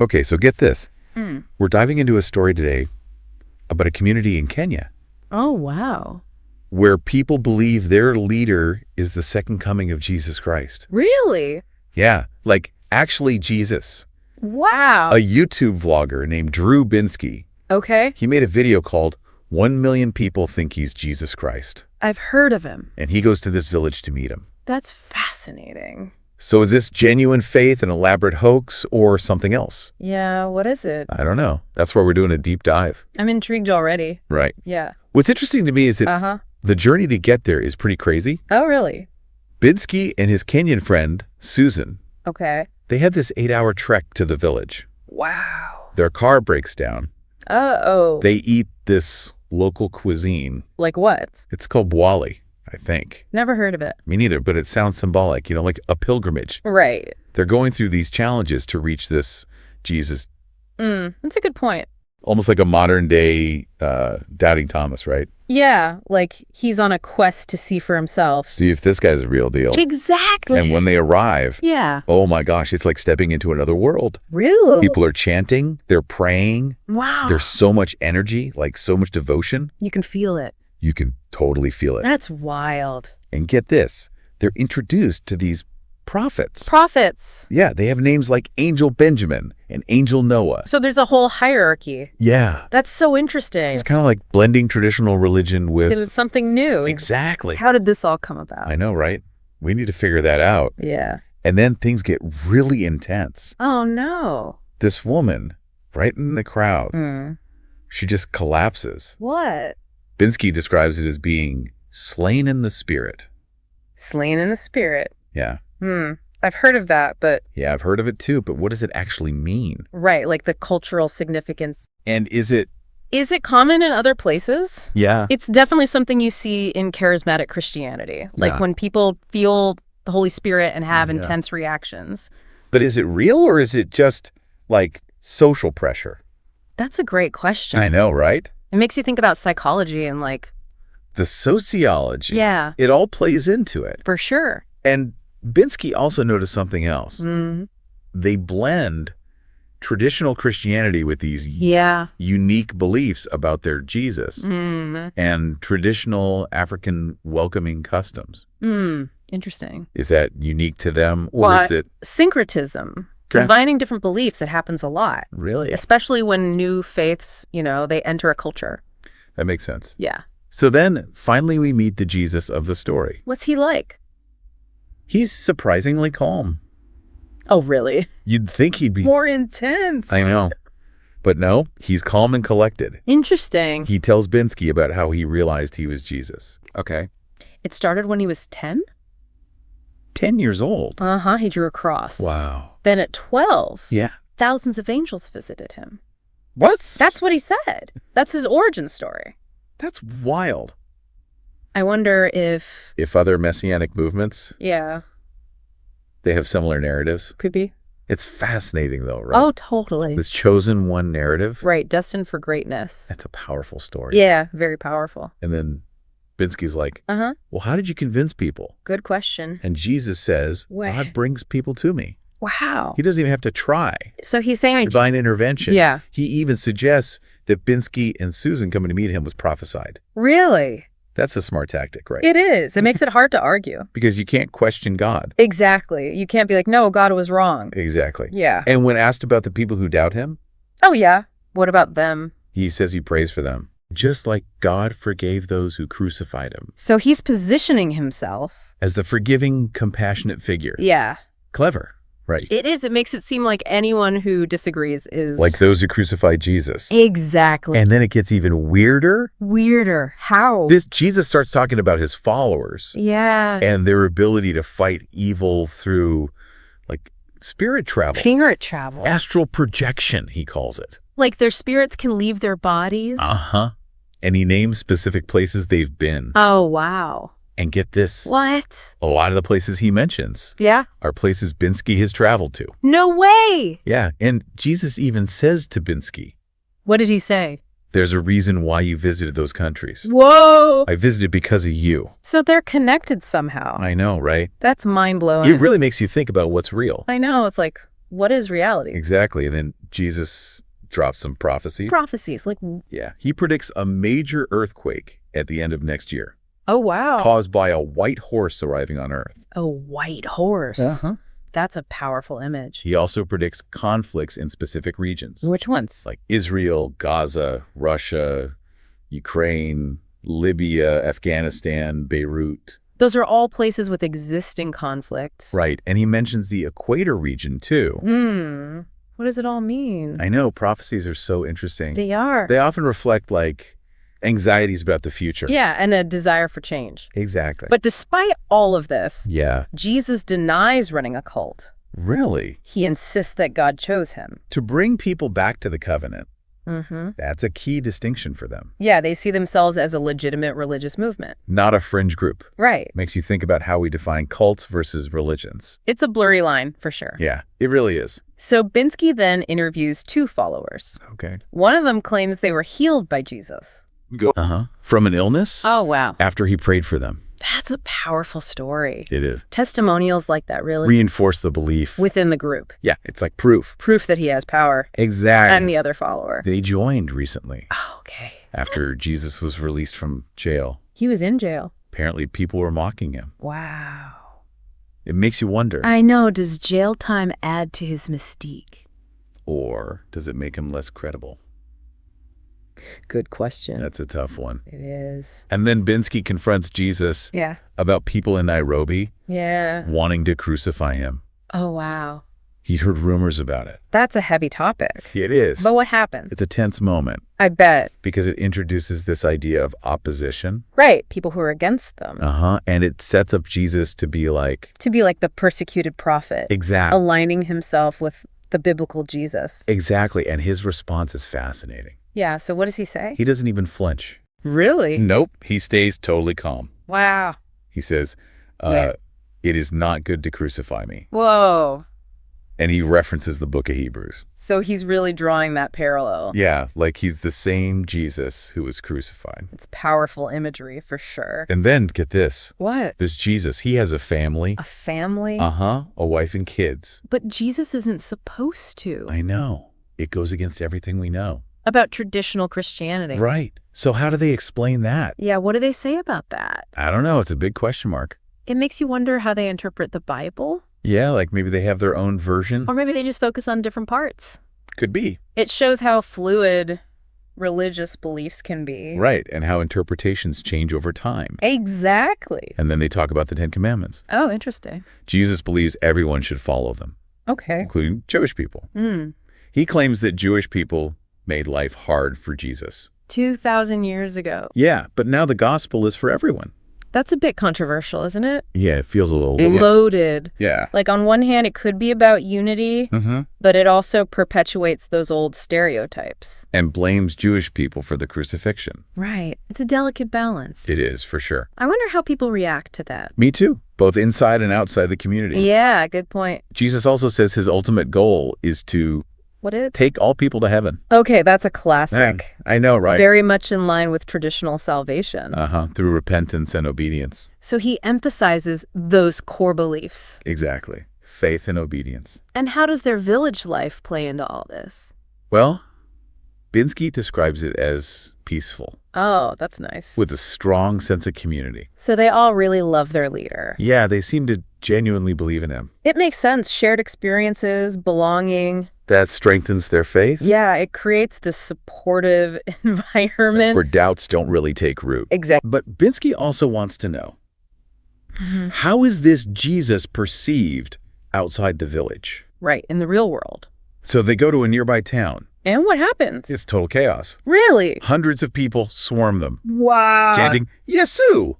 Okay, so get this. Mm. We're diving into a story today about a community in Kenya Oh, wow. where people believe their leader is the second coming of Jesus Christ. Really? Yeah, like actually Jesus. Wow. A YouTube vlogger named Drew Binsky, Okay. he made a video called 1 Million People Think He's Jesus Christ. I've heard of him. And he goes to this village to meet him. That's fascinating. So is this genuine faith, an elaborate hoax, or something else? Yeah, what is it? I don't know. That's why we're doing a deep dive. I'm intrigued already. Right. Yeah. What's interesting to me is that Uh-huh. the journey to get there is pretty crazy. Oh, really? Binsky and his Kenyan friend, Susan, Okay. they had this 8-hour trek to the village. Wow. Their car breaks down. Uh-oh. They eat this local cuisine. Like what? It's called bwali, I think. Never heard of it. Me neither, but it sounds symbolic, like a pilgrimage. Right. They're going through these challenges to reach this Jesus, That's a good point. almost like a modern day Doubting Thomas, right? Yeah, like he's on a quest to see for himself. See if this guy's a real deal. Exactly. And when they arrive, Yeah. oh my gosh, it's like stepping into another world. Really? People are chanting, they're praying, Wow. there's so much energy, like so much devotion. You can feel it. You can totally feel it. That's wild. And get this, they're introduced to these prophets. Prophets. Yeah, they have names like Angel Benjamin and Angel Noah. So there's a whole hierarchy. Yeah. That's so interesting. It's kind of like blending traditional religion with... It was something new. Exactly. How did this all come about? I know, right? We need to figure that out. Yeah. And then things get really intense. Oh, no. This woman, right in the crowd, Mm. she just collapses. What? Binsky describes it as being slain in the spirit. Slain in the spirit. Yeah. I've heard of that, but Yeah, I've heard of it too, but what does it actually mean? right, like the cultural significance. And is it... Is it common in other places? Yeah. It's definitely something you see in charismatic Christianity. Like Yeah. when people feel the Holy Spirit and have Yeah. intense reactions. But is it real or is it just like social pressure? That's a great question. I know, right? It makes you think about psychology and like, The sociology. yeah, It all plays into it. for sure. And Binsky also noticed something else. Mm. They blend traditional Christianity with these Yeah. unique beliefs about their Jesus Mm. and traditional African welcoming customs. Interesting. Is that unique to them or is it Syncretism. Okay. Combining different beliefs, it happens a lot. really? Especially when new faiths, they enter a culture. That makes sense. Yeah. So then finally we meet the Jesus of the story. What's he like? He's surprisingly calm. Oh, really? You'd think he'd be... More intense. I know. But no, he's calm and collected. Interesting. He tells Binsky about how he realized he was Jesus. Okay. It started when he was 10? 10 years old. Uh-huh. He drew a cross. Wow. Then at 12, Yeah. thousands of angels visited him. What? That's what he said. That's his origin story. That's wild. I wonder if, If other messianic movements, yeah, they have similar narratives. could be. It's fascinating though, right? Oh, totally. This chosen one narrative. Right. Destined for greatness. That's a powerful story. Yeah. Very powerful. And then Binsky's like, Uh-huh. well, how did you convince people? Good question. And Jesus says, Wait. God brings people to me. Wow. He doesn't even have to try. So he's saying, Divine intervention. yeah. He even suggests that Binsky and Susan coming to meet him was prophesied. Really? That's a smart tactic, right? It is. It makes it hard to argue. Because you can't question God. Exactly. You can't be like, no, God was wrong. Exactly. Yeah. And when asked about the people who doubt him, Oh, yeah. What about them? he says he prays for them. Just like God forgave those who crucified him. So he's positioning himself. As the forgiving, compassionate figure. Yeah. Clever, right? It is. It makes it seem like anyone who disagrees is... Like those who crucified Jesus. Exactly. And then it gets even weirder. Weirder. How? Jesus starts talking about his followers Yeah. and their ability to fight evil through like spirit travel. Spirit travel. Astral projection, he calls it. Like their spirits can leave their bodies. Uh-huh. And he names specific places they've been. Oh, wow. And get this, What? a lot of the places he mentions Yeah. are places Binsky has traveled to. No way. Yeah, and Jesus even says to Binsky, What did he say? there's a reason why you visited those countries. Whoa. I visited because of you. So they're connected somehow. I know, right? That's mind-blowing. It really makes you think about what's real. I know. It's like, What is reality? Exactly. And then Jesus drops some prophecy. Prophecies. Like, Yeah. He predicts a major earthquake at the end of next year, oh, wow. caused by a white horse arriving on Earth. A white horse. Uh-huh. That's a powerful image. He also predicts conflicts in specific regions, Which ones? like Israel, Gaza, Russia, Ukraine, Libya, Afghanistan, Beirut. Those are all places with existing conflicts. Right. And he mentions the equator region, too. What does it all mean? I know prophecies are so interesting. They are. They often reflect like anxieties about the future. Yeah, and a desire for change. Exactly. But despite all of this, yeah. Jesus denies running a cult. Really? He insists that God chose him. To bring people back to the covenant, Mm-hmm. that's a key distinction for them. Yeah, they see themselves as a legitimate religious movement. Not a fringe group. Right. Makes you think about how we define cults versus religions. It's a blurry line, for sure. Yeah, it really is. So Binsky then interviews two followers. Okay. One of them claims they were healed by Jesus. Go. From an illness? Oh, wow. After he prayed for them. That's a powerful story. It is. Testimonials like that really Reinforce the belief. within the group. Yeah, it's like proof. Proof that he has power. Exactly. And the other follower. They joined recently Oh, okay. after Jesus was released from jail. He was in jail. Apparently, people were mocking him. Wow. It makes you wonder. I know. Does jail time add to his mystique? Or does it make him less credible? Good question. That's a tough one. It is. And then Binsky confronts Jesus Yeah. about people in Nairobi Yeah. wanting to crucify him. Oh, wow. He'd heard rumors about it. That's a heavy topic. It is. But what happened? It's a tense moment I bet. because it introduces this idea of opposition. Right. People who are against them. And it sets up Jesus to be like, To be like the persecuted prophet. exactly. Aligning himself with the biblical Jesus. Exactly. And his response is fascinating. Yeah. So what does he say? He doesn't even flinch. Really? Nope. He stays totally calm. Wow. He says, Yeah. it is not good to crucify me. Whoa. And he references the book of Hebrews. So he's really drawing that parallel. Yeah, like he's the same Jesus who was crucified. It's powerful imagery for sure. And then, get this, What? this Jesus, he has a family. A family? A wife and kids. But Jesus isn't supposed to. I know. It goes against everything we know. About traditional Christianity. Right. So how do they explain that? Yeah, what do they say about that? I don't know. It's a big question mark. It makes you wonder how they interpret the Bible. Yeah, like maybe they have their own version. Or maybe they just focus on different parts. Could be. It shows how fluid religious beliefs can be. Right. And how interpretations change over time. Exactly. And then they talk about the Ten Commandments. Oh, interesting. Jesus believes everyone should follow them, Okay. including Jewish people. He claims that Jewish people made life hard for Jesus. 2,000 years ago. Yeah, but now the gospel is for everyone. That's a bit controversial, isn't it? Yeah, it feels a little... Loaded. Yeah. Like on one hand, it could be about unity, but it also perpetuates those old stereotypes. And blames Jewish people for the crucifixion. Right. It's a delicate balance. It is, for sure. I wonder how people react to that. Me too, both inside and outside the community. Yeah, good point. Jesus also says his ultimate goal is to What is? take all people to heaven. Okay, that's a classic. I know, right? Very much in line with traditional salvation. Through repentance and obedience. So he emphasizes those core beliefs. Exactly. Faith and obedience. And how does their village life play into all this? Well, Binsky describes it as peaceful, Oh, that's nice. with a strong sense of community. So they all really love their leader. Yeah, they seem to genuinely believe in him. It makes sense. Shared experiences, belonging. That strengthens their faith. Yeah, it creates this supportive environment. Where doubts don't really take root. Exactly. But Binsky also wants to know, how is this Jesus perceived outside the village? Right, in the real world. So they go to a nearby town. And what happens? It's total chaos. Really? Hundreds of people swarm them, Wow. chanting, Yesu!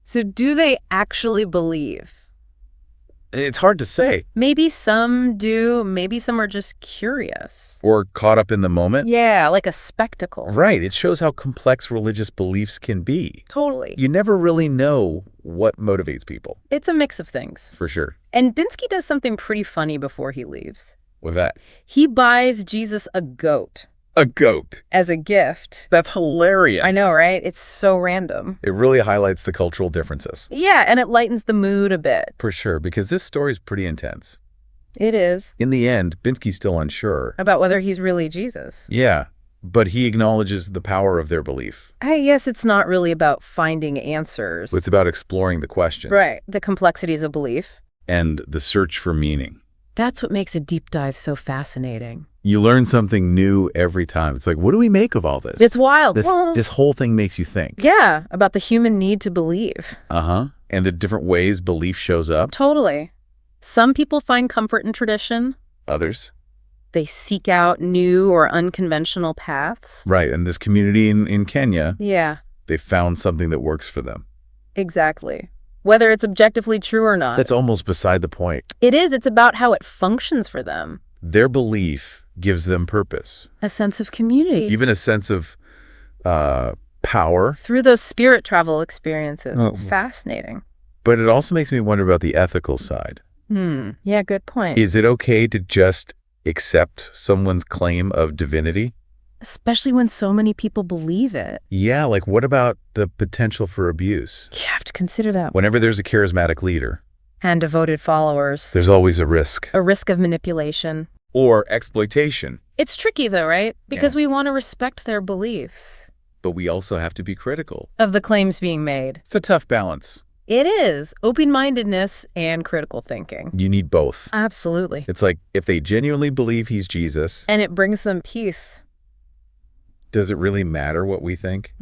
So do they actually believe? It's hard to say. Maybe some do. Maybe some are just curious. Or caught up in the moment. Yeah, like a spectacle. Right. It shows how complex religious beliefs can be. Totally. You never really know what motivates people. It's a mix of things. For sure. And Binsky does something pretty funny before he leaves. With that. He buys Jesus a goat A goat. as a gift. That's hilarious. I know, right? It's so random. It really highlights the cultural differences. Yeah, and it lightens the mood a bit. For sure, because this story is pretty intense. It is. In the end, Binsky's still unsure. About whether he's really Jesus. Yeah, but he acknowledges the power of their belief. I guess it's not really about finding answers. It's about exploring the questions. Right. The complexities of belief. And the search for meaning. That's what makes a deep dive so fascinating. You learn something new every time. It's like, what do we make of all this? It's wild. This whole thing makes you think. Yeah, about the human need to believe. Uh-huh. And the different ways belief shows up. Totally. Some people find comfort in tradition. Others. They seek out new or unconventional paths. Right. And this community in Kenya, Yeah, they found something that works for them. exactly. Whether it's objectively true or not. That's almost beside the point. It is. It's about how it functions for them. Their belief gives them purpose. A sense of community. Even a sense of power. Through those spirit travel experiences. Oh. It's fascinating. But it also makes me wonder about the ethical side. Yeah, good point. Is it okay to just accept someone's claim of divinity? Especially when so many people believe it. Yeah, like what about the potential for abuse? You have to consider that. Whenever there's a charismatic leader, And devoted followers. there's always a risk. A risk of manipulation. Or exploitation. It's tricky though, right? Because we want to respect their beliefs. But we also have to be critical. Of the claims being made. It's a tough balance. It is. Open-mindedness and critical thinking. You need both. Absolutely. It's like if they genuinely believe he's Jesus, And it brings them peace. does it really matter what we think?